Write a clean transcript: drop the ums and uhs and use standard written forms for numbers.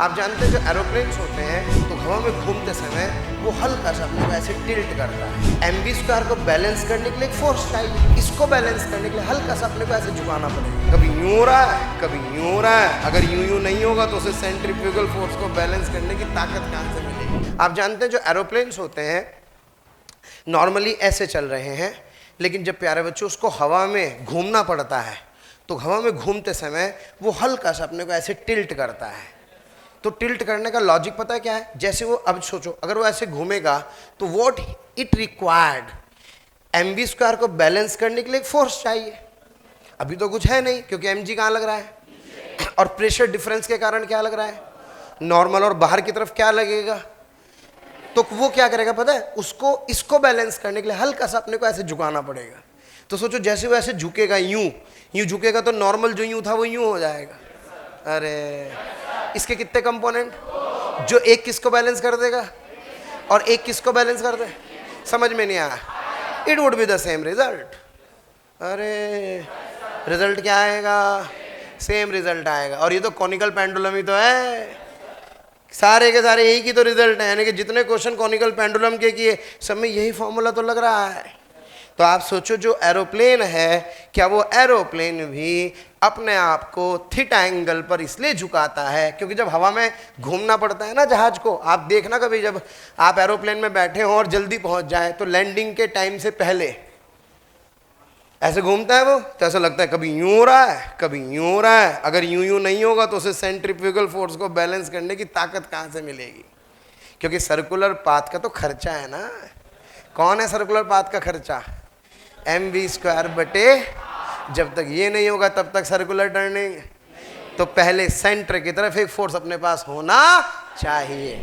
आप जानते हैं जो एरोप्लेन्स होते हैं तो हवा में घूमते समय वो हल्का सा अपने को ऐसे टिल्ट करता है। mv² को बैलेंस करने के लिए एक फोर्स चाहिए, इसको बैलेंस करने के लिए हल्का सा अपने को ऐसे झुकाना पड़ेगा। कभी यूं हो रहा है, कभी यूं हो रहा है। अगर यूं नहीं होगा तो उसे सेंट्रीफ्यूगल फोर्स को बैलेंस करने की ताकत कहाँ से मिलेगी। आप जानते हैं जो एरोप्लेन्स होते हैं नॉर्मली ऐसे चल रहे हैं, लेकिन जब प्यारे बच्चों उसको हवा में घूमना पड़ता है तो हवा में घूमते समय वो हल्का सा अपने को ऐसे टिल्ट करता है। तो टिल्ट करने का लॉजिक पता है क्या है? जैसे वो, अब सोचो अगर वो ऐसे घूमेगा तो व्हाट इट रिक्वायर्ड, mv² को बैलेंस करने के लिए एक फोर्स चाहिए। अभी तो कुछ है नहीं क्योंकि mg कहाँ लग रहा है, और प्रेशर डिफरेंस के कारण क्या लग रहा है, नॉर्मल, और बाहर की तरफ क्या लगेगा। तो वो क्या करेगा पता है, उसको इसको बैलेंस करने के लिए हल्का सा अपने को ऐसे झुकाना पड़ेगा। तो सोचो जैसे वो ऐसे झुकेगा, यूं यूं झुकेगा तो नॉर्मल जो यूं था वो यूं हो जाएगा। अरे इसके कितने कंपोनेंट, जो एक किसको बैलेंस कर देगा और एक किसको बैलेंस कर दे, समझ में नहीं आया। It would be the same result. अरे रिजल्ट क्या आएगा, सेम रिजल्ट आएगा। और ये तो कॉनिकल पेंडुलम ही तो है, सारे के सारे यही की तो रिजल्ट है, यानी कि जितने क्वेश्चन कॉनिकल पेंडुलम के किए सब में यही फॉर्मूला तो लग रहा है। तो आप सोचो जो एरोप्लेन है, क्या वो एरोप्लेन भी अपने आप को थीटा एंगल पर इसलिए झुकाता है क्योंकि जब हवा में घूमना पड़ता है ना जहाज को, आप देखना कभी जब आप एरोप्लेन में बैठे हो और जल्दी पहुंच जाए तो लैंडिंग के टाइम से पहले ऐसे घूमता है वो, तो ऐसा लगता है कभी यूं हो रहा है, कभी यूं हो रहा है। अगर यूं नहीं होगा तो उसे सेंट्रीफ्यूगल फोर्स को बैलेंस करने की ताकत कहाँ से मिलेगी, क्योंकि सर्कुलर पाथ का तो खर्चा है ना। कौन है सर्कुलर पाथ का खर्चा, mv² बटे, जब तक ये नहीं होगा तब तक सर्कुलर टर्निंग। तो पहले सेंटर की तरफ एक फोर्स अपने पास होना चाहिए।